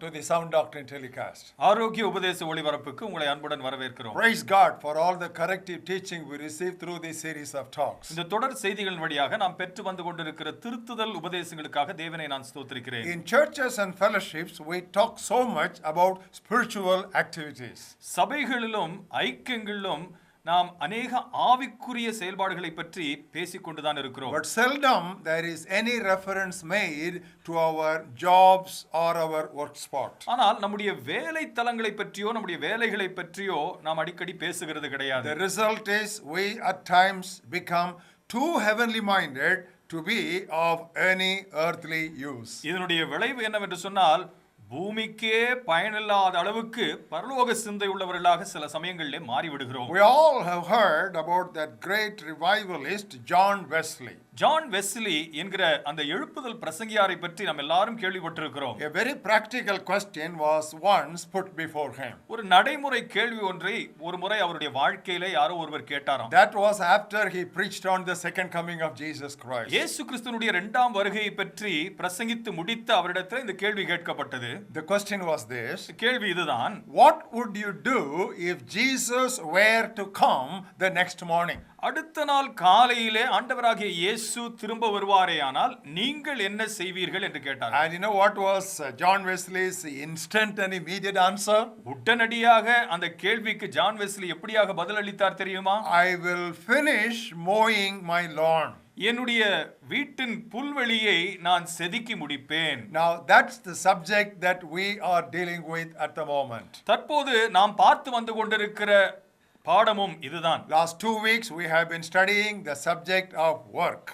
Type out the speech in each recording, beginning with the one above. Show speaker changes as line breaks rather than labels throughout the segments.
to the Sound Doctrine telecast.
ஆரோக்கிய உபதேச ஒளிபரப்புக்கு உங்களை அன்புடன் வரவேற்கிறோம்.
Praise God for all the corrective teaching we received through this series of talks.
இந்த தொடர் செய்திகளின் வழியாக நாம் பெற்று வந்து கொண்டிருக்கிற திருத்துதல் உபதேசங்களுக்காக தேவனை நான் ஸ்தோத்திரிக்கிறேன்.
In churches and fellowships we talk so much about spiritual activities.
சபைகளிலும் ஐக்கியங்களிலும் நாம் அநேக ஆவிக்குரிய செயல்பாடுகளை பற்றி பேசிக்கொண்டுதான் இருக்கிறோம்.
But seldom there is any reference made to our jobs or our work spot.
ஆனால் நம்முடைய வேலை தலங்களை பற்றியோ நம்முடைய வேலைகளை பற்றியோ நாம் அடிக்கடி பேசுகிறது கிடையாது.
The result is we at times become too heavenly minded to be of any earthly use.
இதனுடைய விளைவு என்னவென்று சொன்னால் பூமிக்கே பயனில்லாத அளவுக்கு பரலோக சிந்தை உள்ளவர்களாக சில சமயங்களிலே மாறிவிடுகிறோம்.
We all have heard about that great revivalist John Wesley.
John Wesley என்கிற அந்த எழுப்புதல் பிரசங்கியாரை பற்றி நாம் எல்லாரும் கேள்விப்பட்டிருக்கிறோம்.
A very practical question was once put before him.
ஒரு நடைமுறை கேள்வி ஒன்றை ஒரு முறை அவருடைய வாழ்க்கையிலே யாரோ ஒருவர் கேட்டாராம்.
That was after he preached on the second coming of Jesus Christ.
இயேசு கிறிஸ்துவினுடைய இரண்டாம் வருகையை பற்றி பிரசங்கித்து முடித்த அவரிடத்தில் இந்த கேள்வி கேட்கப்பட்டது.
The question was this.
கேள்வி இதுதான்.
What would you do if Jesus were to come the next morning?
அடுத்த நாள் காலையிலே ஆண்டவராகிய இயேசு திரும்ப வருவாரேயானால் நீங்கள் என்ன செய்வீர்கள் என்று கேட்டார்.
And you know what was John Wesley's instant and immediate answer?
உடனடியாக அந்த கேள்விக்கு ஜான் வெஸ்லி எப்படியாக பதில் அளித்தார் தெரியுமா?
I will finish mowing my lawn.
என்னுடைய வீட்டின் புல்வெளியை நான் செதுக்கி முடிப்பேன்.
Now that's the subject that we are dealing with at the moment.
தற்போது நாம் பார்த்து வந்து கொண்டிருக்கிற பாடமும் இதுதான்.
Last 2 weeks we have been studying the subject of work.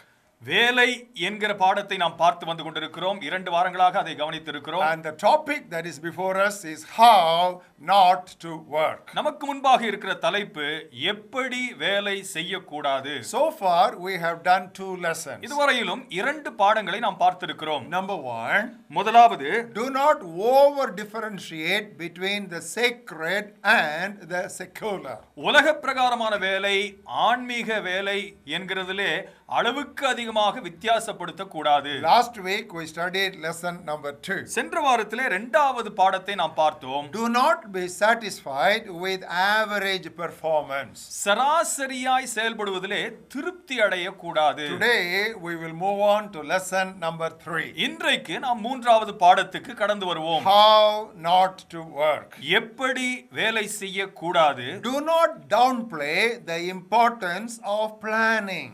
வேலை என்கிற பாடத்தை நாம் பார்த்து வந்து கொண்டிருக்கிறோம். 2 வாரங்களாக அதை கவனித்திருக்கிறோம்.
And the topic that is before us is how not to work.
நமக்கு முன்பாக இருக்கிற தலைப்பு எப்படி வேலை செய்யக்கூடாது.
So far we have done 2 lessons.
இதுவரையிலும் 2 பாடங்களை நாம் பார்த்திருக்கிறோம்.
Number 1,
முதலாவது,
do not over differentiate between the sacred and the secular.
உலக பிரகாரமான வேலை ஆன்மீக வேலை என்கிறதிலே அளவுக்கு அதிகமாக வித்தியாசப்படுத்த கூடாது.
Last week we studied lesson number 2.
சென்ற வாரத்திலே 2வது பாடத்தை நாம் பார்த்தோம்.
Do not be satisfied with average performance.
சராசரியாய் செயல்படுவதிலே திருப்தி அடைய கூடாது.
Today we will move on to lesson number 3.
இன்றைக்கு நாம் 3வது பாடத்துக்கு கடந்து வருவோம்.
How not to work.
எப்படி வேலை செய்ய கூடாது.
Do not downplay the importance of planning.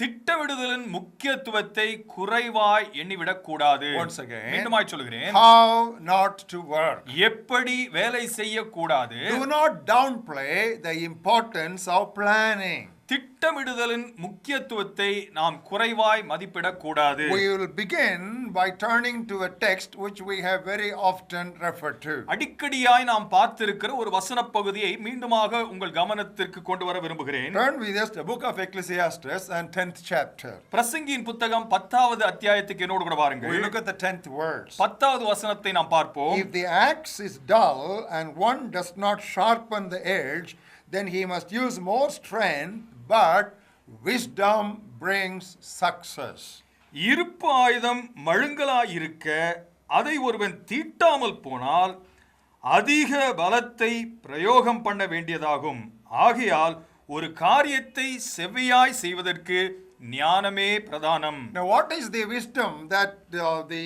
திட்டமிடுதலின் முக்கியத்துவத்தை குறைவாய் எண்ணிவிடக் கூடாது.
Once again,
மீண்டுமாய் சொல்கிறேன்.
how not to work.
எப்படி வேலை செய்ய கூடாது.
Do not downplay the importance of planning.
திட்டமிடுதலின் முக்கியத்துவத்தை நாம் குறைவாய் மதிப்பிடக் கூடாது.
We will begin by turning to a text which we have very often referred to.
அடிக்கடியாய் நாம் பார்த்திருக்கிற ஒரு வசன பகுதியை மீண்டுமாக உங்கள் கவனத்திற்கு கொண்டு வர விரும்புகிறேன்.
Turn with us to the book of Ecclesiastes and 10th chapter.
பிரசங்கியின் புத்தகம் 10வது அத்தியாயத்துக்கு என்னோடு கூட வாருங்கள்.
We look at the 10th verse.
10வது வசனத்தை நாம் பார்ப்போம்.
If the axe is dull and one does not sharpen the edge, then he must use more strength, but wisdom brings success.
இருப்பு ஆயுதம் மழுங்கலாயிருக்க அதை ஒருவன் தீட்டாமல் போனால் அதிக பலத்தை பிரயோகம் பண்ண வேண்டியதாகும். ஆகையால் ஒரு காரியத்தை செவ்வையாய் செய்வதற்கு ஞானமே பிரதானம்.
Now what is the wisdom that the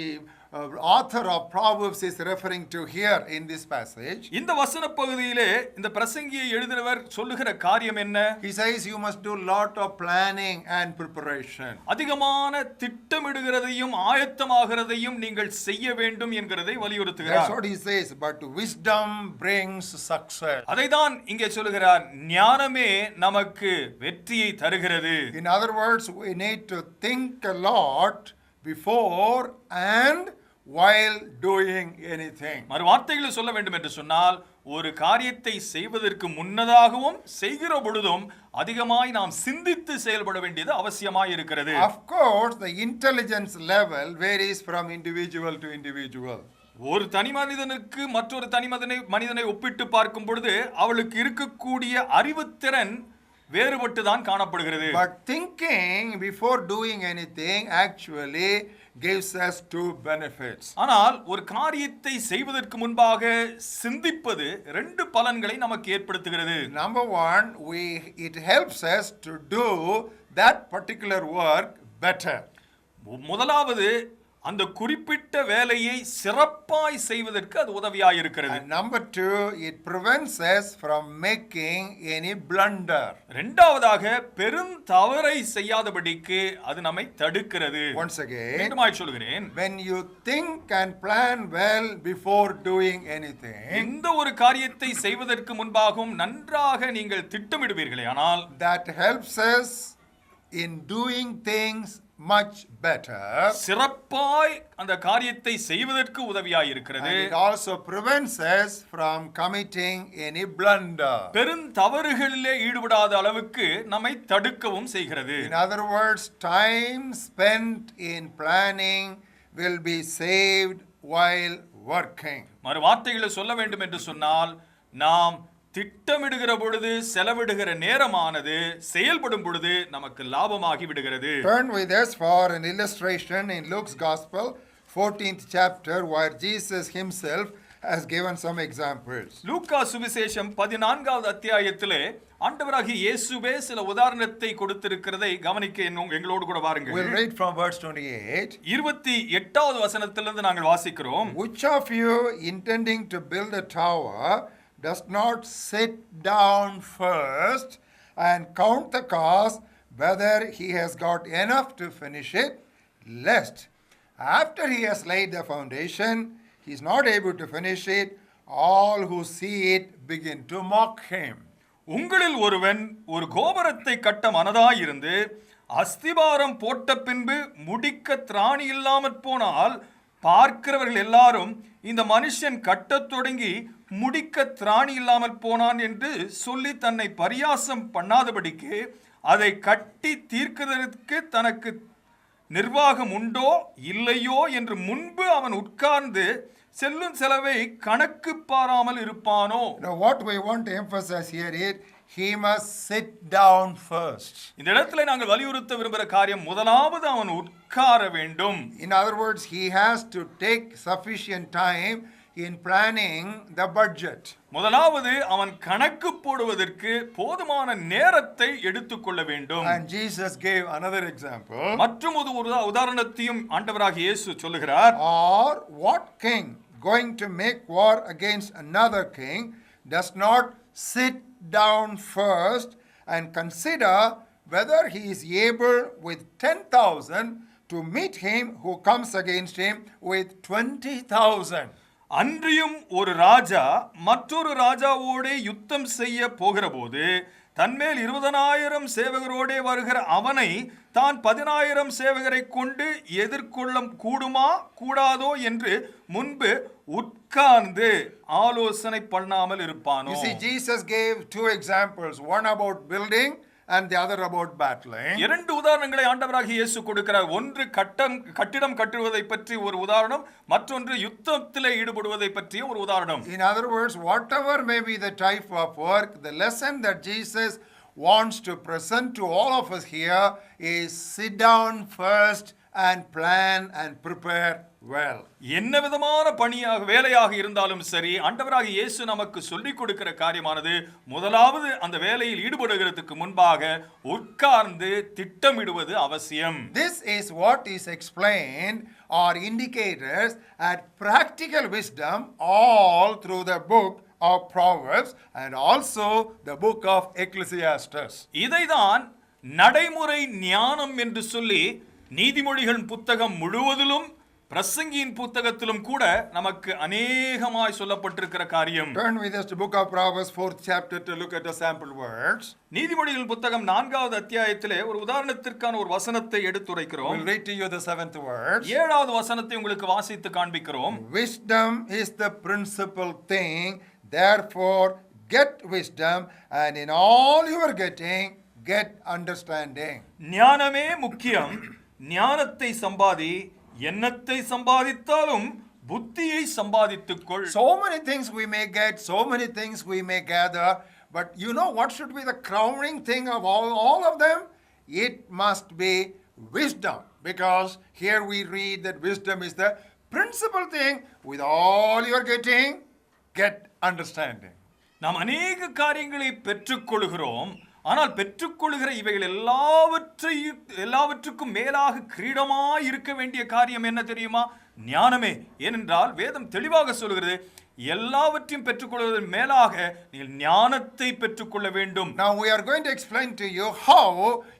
author of Proverbs is referring to here in this passage?
இந்த வசன பகுதியிலே இந்த பிரசங்கியை எழுதினவர் சொல்லுகிற காரியம் என்ன?
He says you must do lot of planning and preparation.
அதிகமான திட்டமிடுகிறதையும் ஆயத்தமாகிறதையும் நீங்கள் செய்ய வேண்டும் என்கிறதை வலியுறுத்துகிறார்.
That's what he says, but wisdom brings success.
அதைதான் இங்கே சொல்லுகிறார். ஞானமே நமக்கு வெற்றியை தருகிறது.
In other words, we need to think a lot before and while doing anything.
மறு வார்த்தைகளில் சொல்ல வேண்டும் என்று சொன்னால் ஒரு காரியத்தை செய்வதற்கு முன்னதாகவும் செய்கிற பொழுதும் அதிகமாய் நாம் சிந்தித்து செயல்பட வேண்டியது அவசியமாய் இருக்கிறது.
Of course, the intelligence level varies from individual to individual.
ஒரு தனி மனிதனுக்கு மற்றொரு தனி மனிதனை ஒப்பிட்டு பார்க்கும் பொழுது அவளுக்கு இருக்கக்கூடிய அறிவுத்திறன் வேறுபட்டு தான் காணப்படுகிறது.
But thinking before doing anything actually gives us two benefits.
ஆனால் ஒரு காரியத்தை செய்வதற்கு முன்பாக சிந்திப்பது ரெண்டு பலன்களை நமக்கு ஏற்படுத்துகிறது.
Number one, it helps us to do that particular work better.
முதலாவது அந்த குறிப்பிட்ட வேலையை சிறப்பாய் செய்வதற்கு அது உதவியாக இருக்கிறது.
And number two, it prevents us from making any blunder.
இரண்டாவதாக பெரும் தவறை செய்யாதபடிக்கு அது நம்மை தடுக்கிறது.
Once again,
மீண்டுமாய் சொல்கிறேன்,
when you think and plan well before doing anything,
எந்த ஒரு காரியத்தை செய்வதற்கு முன்பாகவும் நன்றாக நீங்கள் திட்டமிடுவீர்களே ஆனால்
that helps us in doing things much better.
சிறப்பாய் அந்த காரியத்தை செய்வதற்கு உதவியாய் இருக்கிறது.
And it also prevents us from committing any blunder.
பெரும் தவறுகளிலே ஈடுபடாத அளவுக்கு நம்மை தடுக்கவும் செய்கிறது.
In other words, time spent in planning will be saved while working.
மறு வார்த்தைகளை சொல்ல வேண்டும் என்று சொன்னால், நாம் திட்டமிடுகிற பொழுது செலவிடுகிற நேரமானது செயல்படும் பொழுது நமக்கு லாபமாகி விடுகிறது.
Turn with us for an illustration in Luke's Gospel, 14th chapter, where Jesus himself has given some examples.
லூக்கா சுவிசேஷம் 14வது அத்தியாயத்திலே ஆண்டவராகிய இயேசுவே சில உதாரணத்தை கொடுத்திருக்கிறதை கவனிக்க எங்களோடு கூட வாருங்கள்.
We'll read from verse 28.
28வது வசனத்திலிருந்து நாங்கள் வாசிக்கிறோம்.
Which of you intending to build a tower does not sit down first and count the cost, whether he has got enough to finish it, lest after he has laid the foundation, he is not able to finish it, all who see it begin to mock him.
உங்களில் ஒருவன் ஒரு கோபுரத்தை கட்ட மனதாயிருந்து அஸ்திபாரம் போட்ட பின்பு முடிக்க திராணி இல்லாமற் போனால் பார்க்கிறவர்கள் எல்லாரும் இந்த மனுஷன் கட்டத் தொடங்கி முடிக்க திராணி இல்லாமல் போனான் என்று சொல்லி தன்னை பரியாசம் பண்ணாதபடிக்கு அதை கட்டி தீர்க்கிறதற்கு தனக்கு நிர்வாகம் உண்டோ இல்லையோ என்று முன்பு அவன் உட்கார்ந்து செல்லும் செலவை கணக்கு பாராமல் இருப்பானோ.
Now what we want to emphasize here is he must sit down first.
இந்த இடத்துல நாங்கள் வலியுறுத்த விரும்புகிற காரியம், முதலாவது அவன் உட்கார வேண்டும்.
In other words, he has to take sufficient time in planning the budget.
முதலாவது அவன் கணக்கு போடுவதற்கு போதுமான நேரத்தை எடுத்துக்கொள்ள வேண்டும்.
And Jesus gave another example.
மற்றும் ஒரு உதாரணத்தையும் ஆண்டவராகிய இயேசு சொல்லுகிறார்.
Or what king going to make war against another king does not sit down first and consider whether he is able with 10,000 to meet him who comes against him with 20,000.
அன்றியும் ஒரு ராஜா மற்றொரு ராஜாவோடே யுத்தம் செய்ய போகிற போது தன்மேல் 20,000 சேவகரோடே வருகிற அவனை தான் 10,000 சேவகரை கொண்டு எதிர்கொள்ள கூடுமா கூடாதோ என்று முன்பு உட்கார்ந்து ஆலோசனை பண்ணாமல் இருப்பானோ.
You see, Jesus gave two examples, one about building and the other about battling.
இரண்டு உதாரணங்களை ஆண்டவராகிய இயேசு கொடுக்கிறார். ஒன்று கட்டிடம் கட்டுவதை பற்றி ஒரு உதாரணம், மற்றொன்று யுத்தத்திலே ஈடுபடுவதை பற்றிய ஒரு உதாரணம்.
In other words, whatever may be the type of work, the lesson that Jesus wants to present to all of us here is sit down first and plan and prepare well.
என்ன விதமான பணியாக வேலையாக இருந்தாலும் சரி, ஆண்டவராகிய இயேசு நமக்கு சொல்லிக் கொடுக்கிற காரியமானது முதலாவது அந்த வேலையில் ஈடுபடுகிறதுக்கு முன்பாக உட்கார்ந்து திட்டமிடுவது அவசியம்.
This is what is explained or indicated as practical wisdom all through the book of Proverbs and also the book of Ecclesiastes.
இதைதான் நடைமுறை ஞானம் என்று சொல்லி நீதிமொழிகள் புத்தகம் முழுவதிலும் பிரசங்கியின் புத்தகத்திலும் கூட நமக்கு அநேகமாய் சொல்லப்பட்டிருக்கிற காரியம்.
Turn with us to book of Proverbs 4th chapter to look at the sample words.
நீதிமொழிகள் புத்தகம் 4வது அத்தியாயத்திலே ஒரு உதாரணத்திற்கான ஒரு வசனத்தை எடுத்துரைக்கிறோம்.
We'll read to you the 7th words.
7வது வசனத்தை உங்களுக்கு வாசித்து காண்பிக்கிறோம்.
Wisdom is the principal thing, therefore get wisdom, and in all you are getting, get understanding.
ஞானமே முக்கியம், ஞானத்தை சம்பாதி, எண்ணத்தை சம்பாதித்தாலும் புத்தியை சம்பாதித்துக்கொள்.
So many things we may get, so many things we may gather, But you know what should be the crowning thing of all of them? It must be wisdom. Because here we read that wisdom is the principal thing. With all you are getting, get understanding.
நாம் அநேக காரியங்களை பெற்றுக்கொள்கிறோம். ஆனால் பெற்றுக்கொள்கிற இவைகள் எல்லாவற்றுக்கும் மேலாக கிரீடமாய் இருக்க வேண்டிய காரியம் என்ன தெரியுமா? ஞானமே. ஏனென்றால் வேதம் தெளிவாக சொல்கிறது, எல்லாவற்றையும் பெற்றுக்கொள்வதன் மேலாக நீங்கள் ஞானத்தை பெற்றுக்கொள்ள வேண்டும்.
Now we are going to explain to you how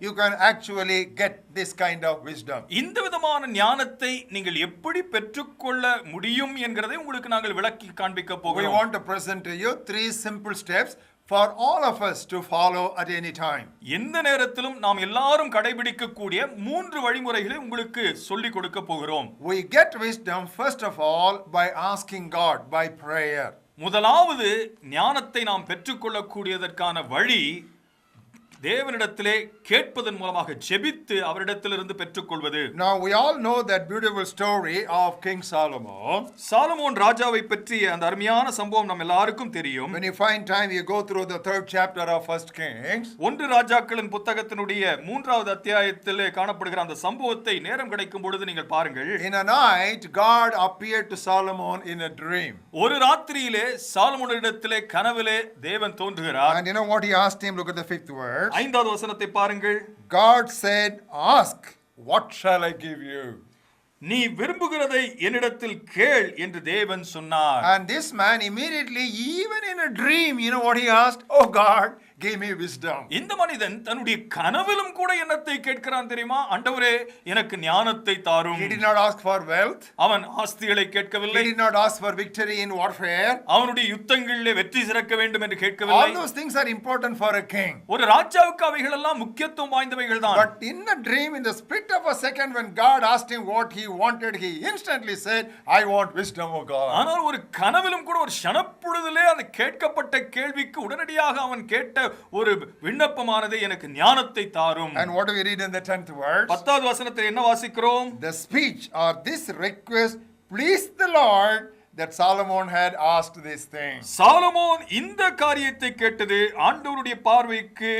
you can actually get this kind of wisdom.
இந்த விதமான ஞானத்தை நீங்கள் எப்படி பெற்றுக்கொள்ள முடியும் என்கிறதை உங்களுக்கு நாங்கள் விளக்கி காண்பிக்க போகிறோம்.
We want to present to you 3 simple steps for all of us to follow at any time.
எந்த நேரத்திலும் நாம் எல்லாரும் கடைபிடிக்கக்கூடிய 3 வழிமுறைகளை உங்களுக்கு சொல்லிக் கொடுக்க போகிறோம்.
We get wisdom first of all by asking God by prayer.
முதலாவது ஞானத்தை நாம் பெற்றுக்கொள்ளக்கூடியதற்கான வழி தேவனிடத்திலே கேட்பதன் மூலமாக ஜெபித்து அவரிடத்திலிருந்து பெற்றுக்கொள்வது.
Now we all know that beautiful story of King Solomon.
Solomon ராஜாவை பற்றிய அந்த அருமையான சம்பவம் நம்ம எல்லாருக்கும் தெரியும்.
When you find time you go through the 3rd chapter of 1 Kings.
ஒன்று ராஜாக்களின் புத்தகத்தினுடைய 3வது அத்தியாயத்திலே காணப்படுகிற அந்த சம்பவத்தை நேரம் கிடைக்கும் பொழுது நீங்கள் பாருங்கள்.
In a night God appeared to Solomon in a dream.
ஒரு ராத்திரியிலே சாலமோனிடத்திலே கனவிலே தேவன் தோன்றுகிறார்.
And you know what he asked him? Look at the 5th verse.
5வது வசனத்தை பாருங்கள்.
God said, "Ask, what shall I give you?"
நீ விரும்புகிறதை என்னிடத்தில் கேள் என்று தேவன் சொன்னார்.
And this man immediately, even in a dream, you know what he asked? Oh God, give me wisdom.
இந்த மனிதன் தன்னுடைய கனவிலும் கூட என்னத்தை கேட்கிறான் தெரியுமா? ஆண்டவரே எனக்கு ஞானத்தை தாரும்.
He did not ask for wealth.
அவன் ஆஸ்திகளை கேட்கவில்லை.
He did not ask for victory in warfare.
அவனுடைய யுத்தங்களிலே வெற்றி சிறக்க வேண்டும் என்று கேட்கவில்லை.
All those things are important for a king.
ஒரு ராஜாவுக்கு அவைகள் எல்லாம் முக்கியத்துவம் வாய்ந்தவைகள் தான்.
But in a dream, in the split of a second, when God asked him what he wanted, he instantly said, I want wisdom, O God.
ஆனால் ஒரு கனவிலும் கூட ஒரு ஷணப்பொழுதிலே அந்த கேட்கப்பட்ட கேள்விக்கு உடனடியாக அவன் கேட்ட ஒரு விண்ணப்பமானது எனக்கு ஞானத்தை தாரும்.
And what do we read in the 10th verse?
10வது வசனத்தில் என்ன வாசிக்கிறோம்?
The speech or this request pleased the Lord that Solomon had asked this thing.
Solomon இந்த காரியத்தை கேட்டது ஆண்டவருடைய பார்வைக்கு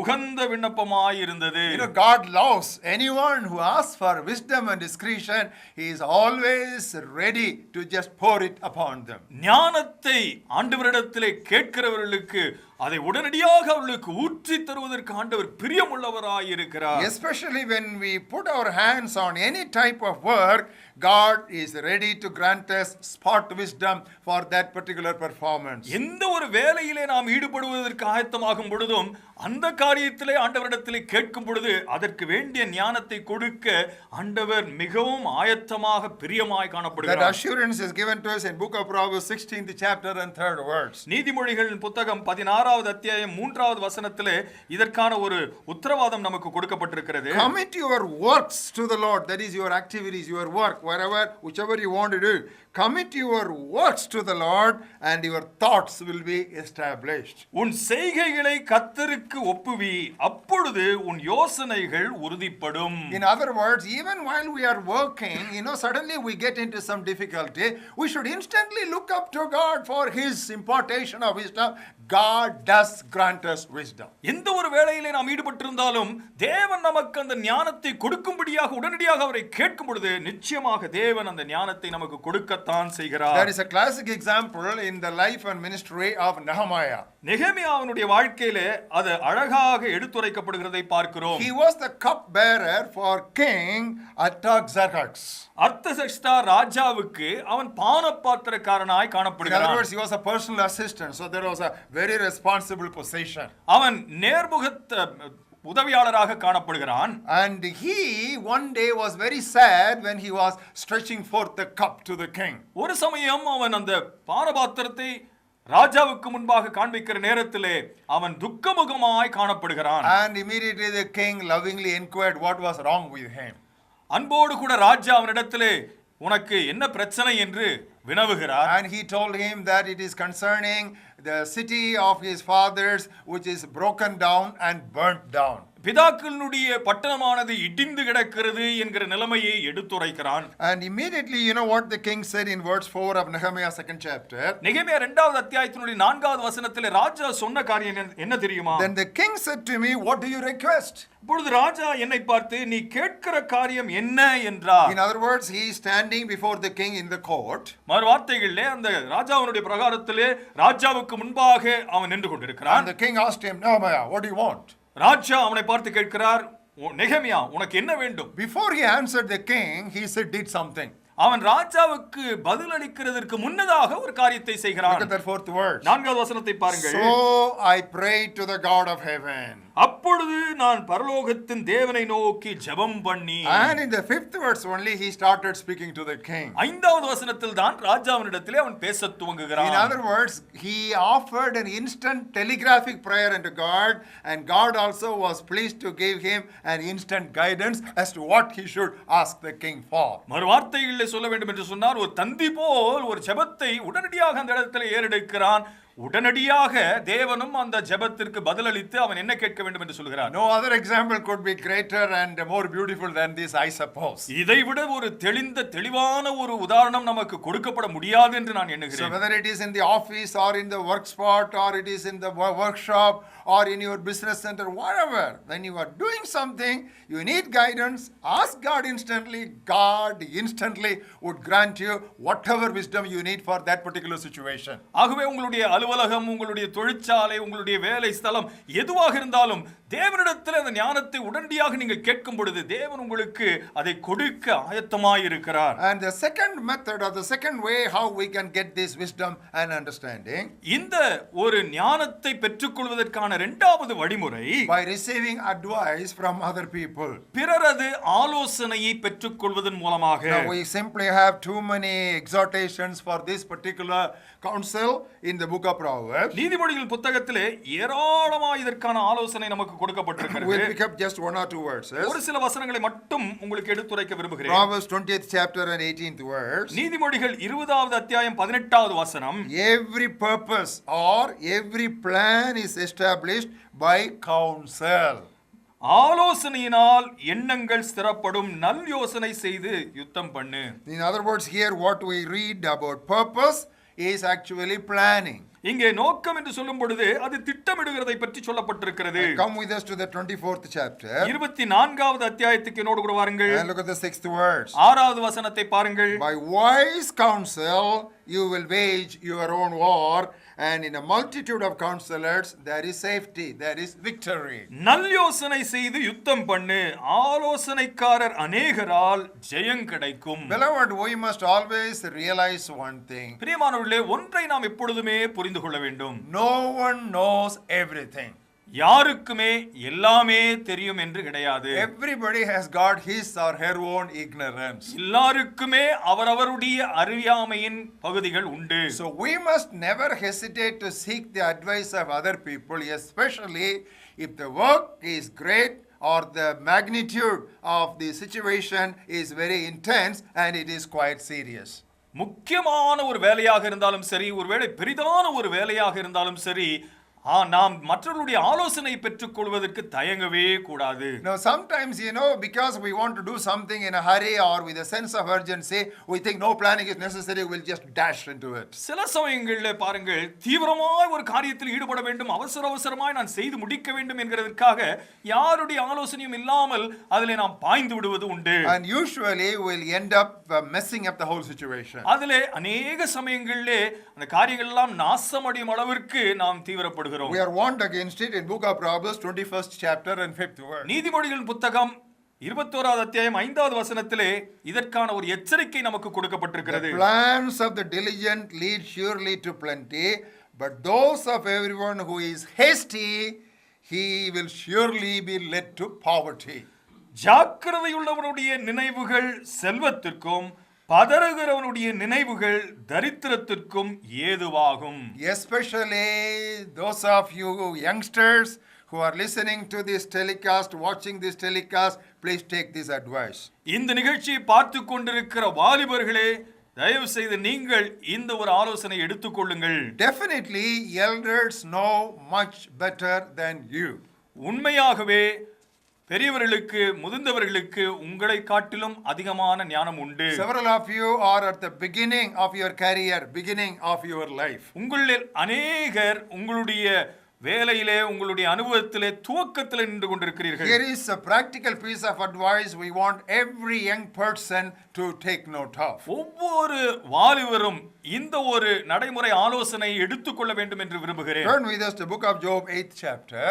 உகந்த விண்ணப்பமாய் இருந்தது.
You know, God loves anyone who asks for wisdom and discretion. He is always ready to just pour it upon them.
ஞானத்தை ஆண்டவரிடத்திலே கேட்கிறவர்களுக்கு அதை உடனடியாக அவர்களுக்கு ஊற்றி தருவதற்கு ஆண்டவர் பிரியமுள்ளவராய் இருக்கிறார்.
Especially when we put our hands on any type of work, God is ready to grant us spot wisdom for that particular performance.
எந்த ஒரு வேலையிலே நாம் ஈடுபடுவதற்கு ஆயத்தமாகும் பொழுதும் அந்த காரியத்திலே ஆண்டவரிடத்திலே கேட்கும் பொழுது அதற்கு வேண்டிய ஞானத்தை கொடுக்க ஆண்டவர் மிகவும் ஆயத்தமாக பிரியமாய் காணப்படுகிறார்.
That assurance is given to us in book of Proverbs 16th chapter and 3rd verse.
நீதிமொழிகளின் புத்தகம் 16வது அத்தியாயம் 3வது வசனத்திலே இதற்கான ஒரு உத்தரவாதம் நமக்கு கொடுக்கப்பட்டிருக்கிறது.
Commit your works to the Lord. That is your activities, your work, whichever you want to do. Commit your works to the Lord and your thoughts will be established.
உன் செய்கைகளை கர்த்தருக்கு ஒப்புவி, அப்பொழுது உன் யோசனைகள் உறுதிப்படும்.
In other words, even while we are working, suddenly we get into some difficulty, we should instantly look up to God for his impartation of wisdom. God does grant us wisdom.
எந்த ஒரு வேளையிலே நாம் ஈடுபட்டிருந்தாலும் தேவன் நமக்கு அந்த ஞானத்தை கொடுக்கும்படியாக உடனடியாக அவரை கேட்கும் பொழுது நிச்சயமாக தேவன் அந்த ஞானத்தை நமக்கு கொடுக்கத்தான் செய்கிறார்.
There is a classic example in the life and ministry of Nehemiah.
நெகேமியாவினுடைய வாழ்க்கையிலே அது அழகாக எடுத்துரைக்கப்படுகிறதை பார்க்கிறோம்.
He was the cup bearer for King Artaxerxes.
அர்த்தசஷ்டா ராஜாவுக்கு அவன் பானபாத்திரக்காரனாய் காணப்படுகிறான்.
In other words, he was a personal assistant, so there was a very responsible position.
அவன் நேர்முக உதவியாளராக காணப்படுகிறான்.
And he one day was very sad when he was stretching forth the cup to the king.
ஒரு சமயம் அவன் அந்த பானபாத்திரத்தை ராஜாவுக்கு முன்பாக காண்பிக்கிற நேரத்திலே அவன் துக்கமுகமாய் காணப்படுகிறான்.
And immediately the king lovingly inquired what was wrong with him.
அன்போடு கூட ராஜா அவனிடத்திலே உனக்கு என்ன பிரச்சனை என்று வினவுகிறார்.
And he told him that it is concerning the city of his fathers, which is broken down and burnt down.
பிதாக்களுடைய பட்டணமானது இடிந்து கிடக்கிறது என்கிற நிலைமையை எடுத்துரைக்கிறான்.
And immediately, you know what the king said in verse 4 of Nehemiah 2nd chapter?
நெகேமியா 2வது அத்தியாயத்தினுடைய 4வது வசனத்திலே ராஜா சொன்ன காரியம் என்ன தெரியுமா?
Then the king said to me, what do you request?
இப்பொழுது ராஜா என்னை பார்த்து நீ கேட்கிற காரியம் என்ன என்றார்.
In other words, he is standing before the king in the court.
மறு வார்த்தைகளிலே அந்த ராஜாவுடைய பிரகாரத்திலே ராஜாவுக்கு முன்பாக அவன் நின்று கொண்டிருக்கிறான்.
And the king asked him, Nehemiah, what do you want?
ராஜா அவனை பார்த்து கேட்கிறார், நெகேமியா உனக்கு என்ன வேண்டும்?
Before he answered the king, he said, did something.
அவன் ராஜாவுக்கு பதில் அளிக்கிறதற்கு முன்னதாக ஒரு காரியத்தை செய்கிறான்.
Look at that fourth verse.
4வது வசனத்தை பாருங்கள்.
So I prayed to the God of heaven.
அப்பொழுது நான் பரலோகத்தின் தேவனை நோக்கி ஜெபம் பண்ணி.
And in the 5th verse only he started speaking to the king.
5வது வசனத்தில் தான் ராஜாவினிடத்திலே அவன் பேசத் துவங்குகிறான்.
In other words, he offered an instant telegraphic prayer unto God, and God also was pleased to give him an instant guidance as to what he should ask the king for.
மறு வார்த்தைகளில் சொல்ல வேண்டும் என்று சொன்னார், ஒரு தந்தி போல் ஒரு ஜெபத்தை உடனடியாக அந்த இடத்திலே ஏறெடுக்கிறான். உடனடியாக தேவனும் அந்த ஜெபத்திற்கு பதிலளித்து அவன் என்ன கேட்க வேண்டும் என்று சொல்கிறார்.
No other example could be greater and more beautiful than this, I suppose.
இதைவிட ஒரு தெளிவான ஒரு உதாரணம் நமக்கு கொடுக்கப்பட முடியாது என்று நான் எண்ணுகிறேன்.
So whether it is in the office or in the work spot or it is in the workshop or in your business center, whatever, when you are doing something, you need guidance, ask God instantly. God instantly would grant you whatever wisdom you need for that particular situation.
ஆகவே உங்களுடைய அலுவலகம், உங்களுடைய தொழிற்சாலை, உங்களுடைய வேலை ஸ்தலம் எதுவாக இருந்தாலும் தேவனிடத்தில் அந்த ஞானத்தை உடனடியாக நீங்கள் கேட்கும் பொழுது தேவன் உங்களுக்கு அதை கொடுக்க ஆயத்தமாய் இருக்கிறார்.
And the second method or the second way how we can get this wisdom and understanding,
இந்த ஒரு ஞானத்தை பெற்றுக்கொள்வதற்கான இரண்டாவது வழிமுறை,
by receiving advice from other people.
பிறரது ஆலோசனையை பெற்றுக்கொள்வதன் மூலமாக.
Now we simply have too many exhortations for this particular counsel in the book of Proverbs.
நீதிமொழிகள் புத்தகத்திலே ஏராளமாக இதற்கான ஆலோசனை நமக்கு கொடுக்கப்பட்டிருக்கிறது.
We'll pick up just one or two verses.
ஒரு சில வசனங்களை மட்டும் உங்களுக்கு எடுத்துரைக்க விரும்புகிறேன்.
Proverbs 20th chapter and 18th verse.
நீதிமொழிகள் 20வது அத்தியாயம் 18வது வசனம்.
Every purpose or every plan is established by counsel.
ஆலோசனையினால் எண்ணங்கள் ஸ்திரப்படும், நல் யோசனை செய்து யுத்தம் பண்ணு.
In other words, here what we read about purpose is actually planning.
இங்கே நோக்கம் என்று சொல்லும் பொழுது அது திட்டமிடுகிறதை பற்றி சொல்லப்பட்டிருக்கிறது.
Come with us to the 24th chapter.
24வது அத்தியாயத்துக்கு என்னோடு கூட வாருங்கள்.
And look at the 6th verse.
6வது வசனத்தை பாருங்கள்.
By wise counsel you will wage your own war, and in a multitude of counselors there is safety, there is victory.
நல் யோசனை செய்து யுத்தம் பண்ணு, ஆலோசனைக்காரர் அநேகரால் ஜெயம் கிடைக்கும்.
Beloved, we must always realize one thing.
பிரியமானவர்களே, ஒன்றை நாம் எப்பொழுதுமே புரிந்து கொள்ள வேண்டும்.
No one knows everything.
யாருக்குமே எல்லாமே தெரியும் என்று கிடையாது.
Everybody has got his or her own ignorance.
எல்லாருக்குமே அவரவருடைய அறியாமையின் பகுதிகள் உண்டு.
So we must never hesitate to seek the advice of other people, especially if the work is great or the magnitude of the situation is very intense and it is quite serious.
முக்கியமான ஒரு வேலையாக இருந்தாலும் சரி, ஒருவேளை பெரிதான ஒரு வேலையாக இருந்தாலும் சரி, நாம் மற்றவர்களுடைய ஆலோசனை பெற்றுக்கொள்வதற்கு தயங்கவே கூடாது.
Now sometimes, because we want to do something in a hurry or with a sense of urgency, we think no planning is necessary, we'll just dash into it.
சில சமயங்களில் பாருங்கள், தீவிரமாய் ஒரு காரியத்தில் ஈடுபட வேண்டும், அவசரமாய் நான் செய்து முடிக்க வேண்டும் என்கிறதற்காக யாருடைய ஆலோசனையும் இல்லாமல் அதிலே நாம் பாய்ந்து விடுவது உண்டு.
And usually we'll end up messing up the whole situation.
அதிலே அநேக சமயங்களிலே அந்த காரியங்கள் எல்லாம் நாசமடையும் அளவிற்கு நாம் தீவிரப்படுகிறோம்.
We are warned against it in book of Proverbs 21st chapter and 5th verse.
நீதிமொழிகள் புத்தகம் 21வது அத்தியாயம் 5வது வசனத்திலே இதற்கான ஒரு எச்சரிக்கை நமக்கு கொடுக்கப்பட்டிருக்கிறது.
The plans of the diligent lead surely to plenty, but those of everyone who is hasty, he will surely be led to poverty.
ஜாக்கிரதையுள்ளவனுடைய நினைவுகள் செல்வத்திற்கும் பதறுகிறவனுடைய நினைவுகள் தரித்திரத்திற்கும் ஏதுவாகும்.
Especially those of you youngsters who are listening to this telecast, watching this telecast, please take this advice.
இந்த நிகழ்ச்சியை பார்த்து கொண்டிருக்கிற வாலிபர்களே, தயவு செய்து நீங்கள் இந்த ஒரு ஆலோசனை எடுத்துக்கொள்ளுங்கள்.
Definitely, elders know much better than you.
உண்மையாகவே பெரியவர்களுக்கு முதிர்ந்தவர்களுக்கு உங்களை காட்டிலும் அதிகமான ஞானம் உண்டு.
Several of you are at the beginning of your career, beginning of your life.
உங்களில் அநேகர் உங்களுடைய வேலையிலே உங்களுடைய அனுபவத்திலே துவக்கத்தில் நின்று கொண்டிருக்கிறீர்கள்.
Here is a practical piece of advice we want every young person to take note of.
ஒவ்வொரு வாலிபரும் இந்த ஒரு நடைமுறை ஆலோசனை எடுத்துக்கொள்ள வேண்டும் என்று விரும்புகிறேன்.
Turn with us to book of Job, 8th chapter.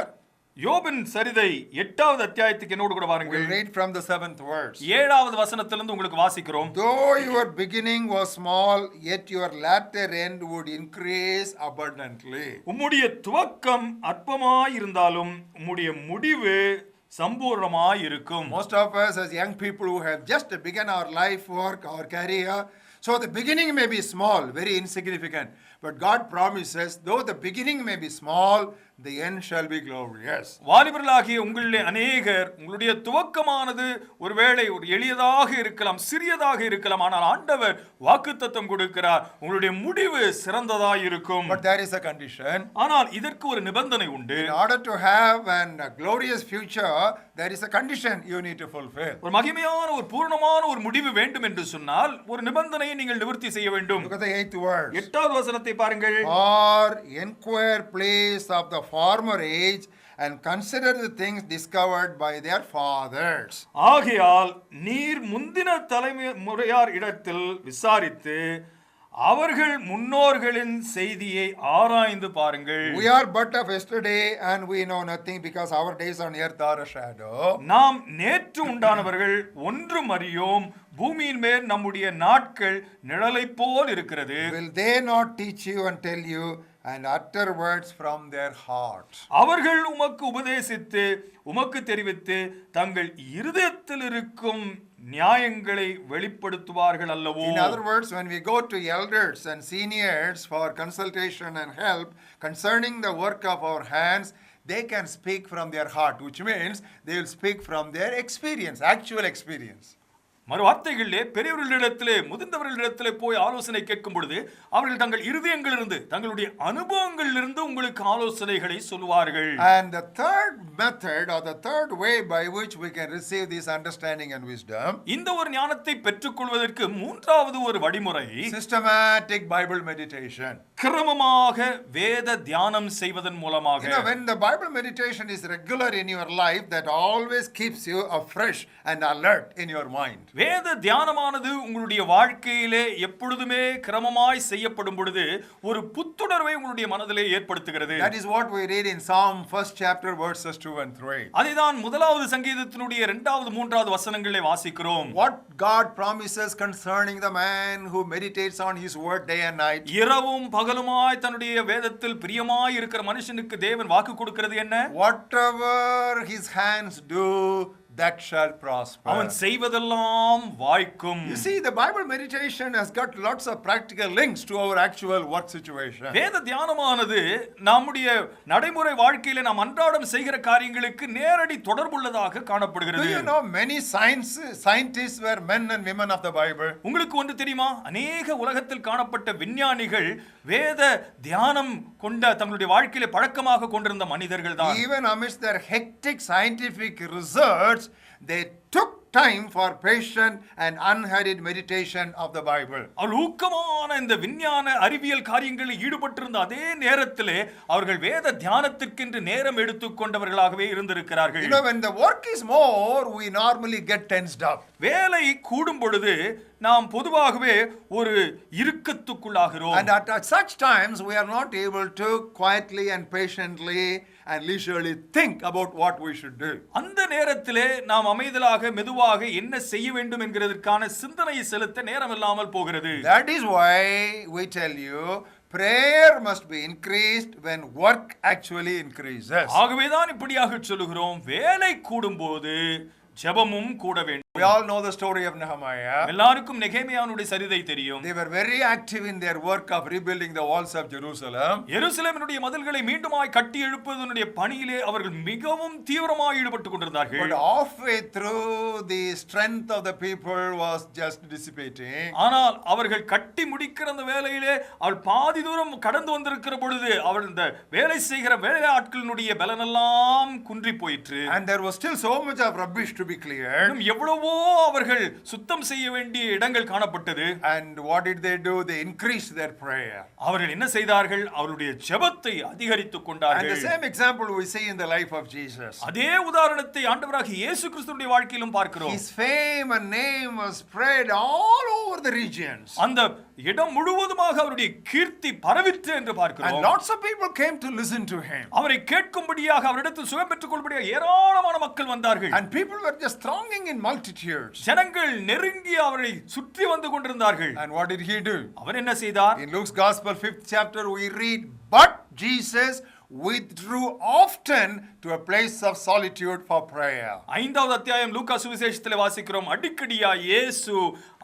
யோபின் சரிதை 8வது அத்தியாயத்துக்கு என்னோடு கூட வாருங்கள்.
We'll read from the 7th verse.
7வது வசனத்திலிருந்து உங்களுக்கு வாசிக்கிறோம்.
Though your beginning was small, yet your latter end would increase abundantly.
உம்முடைய துவக்கம் அற்பமாய் இருந்தாலும் உம்முடைய முடிவு சம்பூர்ணமாய் இருக்கும்.
Most of us as young people who have just begun our life work, our career, so the beginning may be small, very insignificant. But God promises, though the beginning may be small, the end shall be glorious.
வாலிபர்களாகிய உங்களிலே அநேகர் உங்களுடைய துவக்கமானது ஒருவேளை ஒரு எளியதாக இருக்கலாம், சிறியதாக இருக்கலாம், ஆனால் ஆண்டவர் வாக்குத்தத்தம் கொடுக்கிறார், உங்களுடைய முடிவு சிறந்ததாய் இருக்கும்.
But there is a condition.
ஆனால் இதற்கு ஒரு நிபந்தனை உண்டு.
In order to have a glorious future, there is a condition you need to fulfill.
ஒரு மகிமையான ஒரு பூரணமான ஒரு முடிவு வேண்டும் என்று சொன்னால் ஒரு நிபந்தனையை நீங்கள் நிவர்த்தி செய்ய வேண்டும்.
Look at the 8th verse.
8வது வசனத்தை பாருங்கள்.
Or inquire place of the former age and consider the things discovered by their fathers.
ஆகையால் நீர் முந்தின தலைமுறையார் இடத்தில் விசாரித்து அவர்கள் முன்னோர்களின் செய்தியை ஆராய்ந்து பாருங்கள்.
We are but of yesterday and we know nothing because our days on earth are a shadow.
நாம் நேற்று உண்டானவர்கள் ஒன்றும் அறியோம், பூமியின் மேல் நம்முடைய நாட்கள் நிழலைப் போல் இருக்கிறது.
Will they not teach you and tell you and utter words from their hearts?
அவர்கள் உமக்கு உபதேசித்து உமக்கு தெரிவித்து தங்கள் இருதயத்தில் இருக்கும் நியாயங்களை வெளிப்படுத்துவார்கள் அல்லவோ?
In other words, when we go to elders and seniors for consultation and help concerning the work of our hands, they can speak from their heart, which means they will speak from their experience, actual experience.
மறு வார்த்தைகளிலே பெரியவர்களிடத்திலே முதிர்ந்தவர்களிடத்திலே போய் ஆலோசனை கேட்கும் பொழுது அவர்கள் தங்கள் இருதயங்களிலிருந்து தங்களுடைய அனுபவங்களிலிருந்து உங்களுக்கு ஆலோசனைகளை சொல்லுவார்கள்.
And the third method or the third way by which we can receive this understanding and wisdom,
இந்த ஒரு ஞானத்தை பெற்றுக்கொள்வதற்கு மூன்றாவது ஒரு வழிமுறை
systematic Bible meditation.
கிரமமாக வேத தியானம் செய்வதன் மூலமாக.
You know, when the Bible meditation is regular in your life, that always keeps you afresh and alert in your mind.
வேத தியானமானது உங்களுடைய வாழ்க்கையிலே எப்பொழுதுமே கிரமமாய் செய்யப்படும் பொழுது ஒரு புத்துணர்வை உங்களுடைய மனதிலே ஏற்படுத்துகிறது.
That is what we read in Psalm 1st chapter verses 2 and 3.
அதைதான் முதலாவது சங்கீதத்தினுடைய 2வது 3வது வசனங்களிலே வாசிக்கிறோம்.
What God promises concerning the man who meditates on his word day and night.
இரவும் பகலுமாய் தன்னுடைய வேதத்தில் பிரியமாய் இருக்கிற மனுஷனுக்கு தேவன் வாக்கு கொடுக்கிறது என்ன?
Whatever his hands do, that shall prosper.
அவன் செய்வதெல்லாம் வாய்க்கும்.
You see, the Bible meditation has got lots of practical links to our actual work situation.
வேத தியானமானது நம்முடைய நடைமுறை வாழ்க்கையில நாம் அன்றாடம் செய்கிற காரியங்களுக்கு நேரடி தொடர்புள்ளதாக காணப்படுகிறது.
Do you know many scientists were men and women of the Bible?
உங்களுக்கு ஒன்று தெரியுமா? அநேக உலகத்தில் காணப்பட்ட விஞ்ஞானிகள் வேத தியானம் கொண்ட தங்களுடைய வாழ்க்கையில பழக்கமாக கொண்டிருந்த மனிதர்கள் தான்.
Even amidst their hectic scientific research, they took time for patient and unhurried meditation of the Bible.
அவர்கள் ஊக்கமான இந்த விஞ்ஞான அறிவியல் காரியங்களில் ஈடுபட்டிருந்த அதே நேரத்திலே அவர்கள் வேத தியானத்திற்கென்று நேரம் எடுத்துக்கொண்டவர்களாகவே இருந்திருக்கிறார்கள்.
You know, when the work is more, we normally get tensed up.
வேலை கூடும் பொழுது நாம் பொதுவாகவே ஒரு இறுக்கத்துக்குள்ளாகிறோம்.
And at such times we are not able to quietly and patiently and leisurely think about what we should do.
அந்த நேரத்திலே நாம் அமைதலாக மெதுவாக என்ன செய்ய வேண்டும் என்கிறதற்கான சிந்தனையை செலுத்த நேரம் இல்லாமல் போகிறது.
That is why we tell you prayer must be increased when work actually increases.
ஆகவேதான் இப்படியாக சொல்லுகிறோம், வேலை கூடும்போது ஜெபமும் கூட வேண்டும்.
We all know the story of Nehemiah.
எல்லாருக்கும் நெகேமியாவுடைய சரிதை தெரியும்.
They were very active in their work of rebuilding the walls of Jerusalem.
எருசலேமினுடைய மதில்களை மீண்டுமாய் கட்டி எழுப்புவதனுடைய பணியிலே அவர்கள் மிகவும் தீவிரமாக ஈடுபட்டுக் கொண்டிருந்தார்கள்.
But halfway through, the strength of the people was just dissipating.
ஆனால் அவர்கள் கட்டி முடிக்கிற அந்த வேளையிலே அவள் பாதி தூரம் கடந்து வந்திருக்கிற பொழுது அவள் இந்த வேலை செய்கிற வேலை ஆட்களினுடைய பலனெல்லாம் குன்றி போயிற்று.
And there was still so much of rubbish to be cleared.
எவ்வளவோ அவர்கள் சுத்தம் செய்ய வேண்டிய இடங்கள் காணப்பட்டது.
And what did they do? They increased their prayer.
அவர்கள் என்ன செய்தார்கள்? அவருடைய ஜெபத்தை அதிகரித்துக் கொண்டார்கள்.
And the same example we see in the life of Jesus.
அதே உதாரணத்தை ஆண்டவராகிய இயேசு கிறிஸ்துவினுடைய வாழ்க்கையிலும் பார்க்கிறோம்.
His fame and name was spread all over the regions.
அந்த இடம் முழுவதுமாக அவருடைய கீர்த்தி பரவிற்று என்று பார்க்கிறோம்.
And lots of people came to listen to him.
அவரை கேட்கும்படியாக அவரிடத்தில் சுகம் பெற்றுக் கொள்ளும்படியாக ஏராளமான மக்கள் வந்தார்கள்.
And people were just thronging in multitudes.
ஜனங்கள் நெருங்கி அவரை சுற்றி வந்து கொண்டிருந்தார்கள்.
And what did he do?
அவர் என்ன செய்தார்?
In Luke's Gospel 5th chapter we read, but Jesus withdrew often to a place of solitude for prayer. 5வது
அத்தியாயம் லூக்கா சுவிசேஷத்திலே வாசிக்கிறோம், அடிக்கடியா இயேசு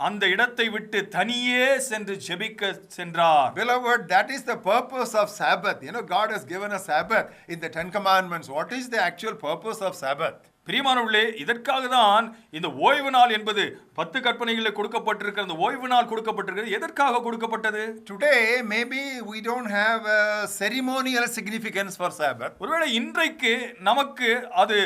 அந்த இடத்தை விட்டு தனியே சென்று ஜெபிக்க சென்றார்.
Beloved, that is the purpose of Sabbath. You know, God has given a Sabbath in the 10 commandments. What is the actual purpose of Sabbath?
பிரியமானவர்களே, இதற்காக தான் இந்த ஓய்வு நாள் என்பது 10 கற்பனைகளில் கொடுக்கப்பட்டிருக்கிற அந்த ஓய்வு நாள் கொடுக்கப்பட்டிருக்கிறது. எதற்காக கொடுக்கப்பட்டது?
Today maybe we don't have a ceremonial significance for Sabbath.
ஒருவேளை இன்றைக்கு நமக்கு அது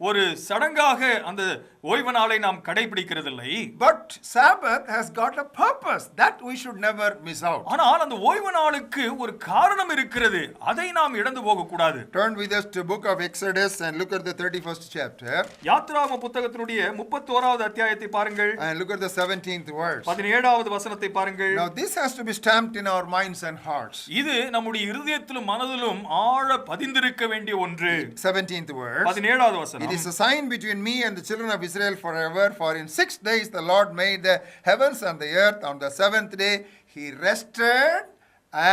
ஒரு சடங்காக அந்த ஓய்வு நாளை நாம் கடைபிடிக்கிறதில்லை.
But Sabbath has got a purpose that we should never miss out.
ஆனால் அந்த ஓய்வு நாளுக்கு ஒரு காரணம் இருக்கிறது. அதை நாம் இழந்து போக கூடாது.
Turn with us to book of Exodus and look at the 31st chapter.
யாத்ராகம புத்தகத்தினுடைய 31வது அத்தியாயத்தை பாருங்கள்.
And look at the 17th verse.
17வது வசனத்தை பாருங்கள்.
Now this has to be stamped in our minds and hearts.
இது நம்முடைய இருதயத்திலும் மனதிலும் ஆழ பதிந்திருக்க வேண்டிய ஒன்று.
17th verse.
17வது வசனம்.
It is a sign between me and the children of Israel forever, for in 6 days the Lord made the heavens and the earth. On the 7th day he rested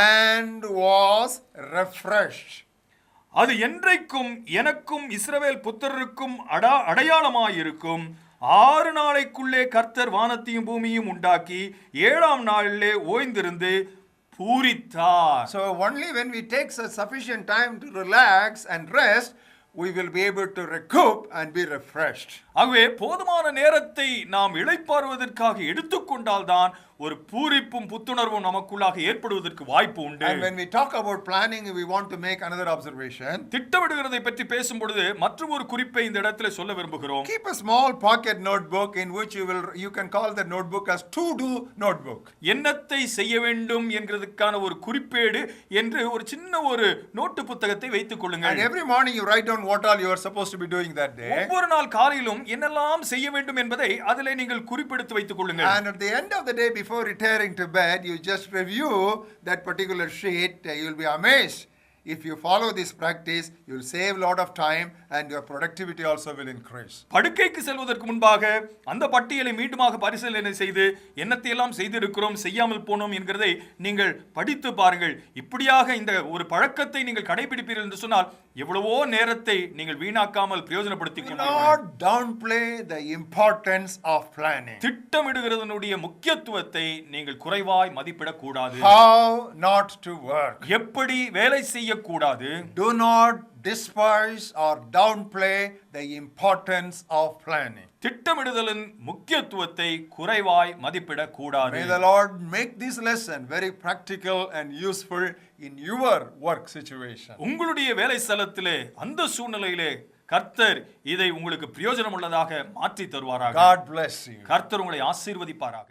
and was refreshed.
அது என்றைக்கும் எனக்கும் இஸ்ரவேல் புத்திரருக்கும் அடையாளமாயிருக்கும். 6 நாளைக்குள்ளே கர்த்தர் வானத்தையும் பூமியும் உண்டாக்கி 7ஆம் நாளிலே ஓய்ந்திருந்து பூரித்தார்.
So only when we take sufficient time to relax and rest, we will be able to recoup and be refreshed.
ஆகவே போதுமான நேரத்தை நாம் இளைப்பாறுவதற்காக எடுத்துக்கொண்டால்தான் ஒரு பூரிப்பும் புத்துணர்வும் நமக்குள்ளாக ஏற்படுவதற்கு வாய்ப்பு உண்டு.
And when we talk about planning, we want to make another observation.
திட்டமிடுகிறதை பற்றி பேசும்பொழுது மற்றொரு குறிப்பை இந்த இடத்துல சொல்ல விரும்புகிறோம்.
Keep a small pocket notebook in which you can call the notebook as to-do notebook.
என்னத்தை செய்ய வேண்டும் என்கிறதுக்கான ஒரு குறிப்பேடு என்று ஒரு சின்ன ஒரு நோட்டு புத்தகத்தை வைத்துக் கொள்ளுங்கள்.
And every morning you write down what all you are supposed to be doing that day.
ஒவ்வொரு நாள் காலையிலும் என்னெல்லாம் செய்ய வேண்டும் என்பதை அதிலே நீங்கள் குறிப்பெடுத்து வைத்துக் கொள்ளுங்கள்.
And at the end of the day, before retiring to bed, you just review that particular sheet. You'll be amazed. If you follow this practice, you'll save a lot of time and your productivity also will increase.
படுக்கைக்கு செல்வதற்கு முன்பாக அந்த பட்டியலை மீண்டுமாக பரிசீலனை செய்து என்னத்தை எல்லாம் செய்திருக்கிறோம், செய்யாமல் போனோம் என்கிறதை நீங்கள் படித்து பாருங்கள். இப்படியாக இந்த ஒரு பழக்கத்தை நீங்கள் கடைபிடிப்பீர்கள் என்று சொன்னால் எவ்வளவோ நேரத்தை நீங்கள் வீணாக்காமல் பிரயோஜனப்படுத்திக் கொள்ளலாம்.
Not downplay the importance of planning.
திட்டமிடுகிறதனுடைய முக்கியத்துவத்தை நீங்கள் குறைவாய் மதிப்பிடக் கூடாது.
How not to work.
எப்படி வேலை செய்ய கூடாது.
Do not despise or downplay the importance of planning.
திட்டமிடுதலின் முக்கியத்துவத்தை குறைவாய் மதிப்பிடக் கூடாது.
May the Lord make this lesson very practical and useful in your work situation.
உங்களுடைய வேலை ஸ்தலத்திலே அந்த சூழ்நிலையிலே கர்த்தர் இதை உங்களுக்கு பிரயோஜனம் உள்ளதாக மாற்றி தருவாராக.
God bless you.
கர்த்தர் உங்களை ஆசீர்வதிப்பாராக.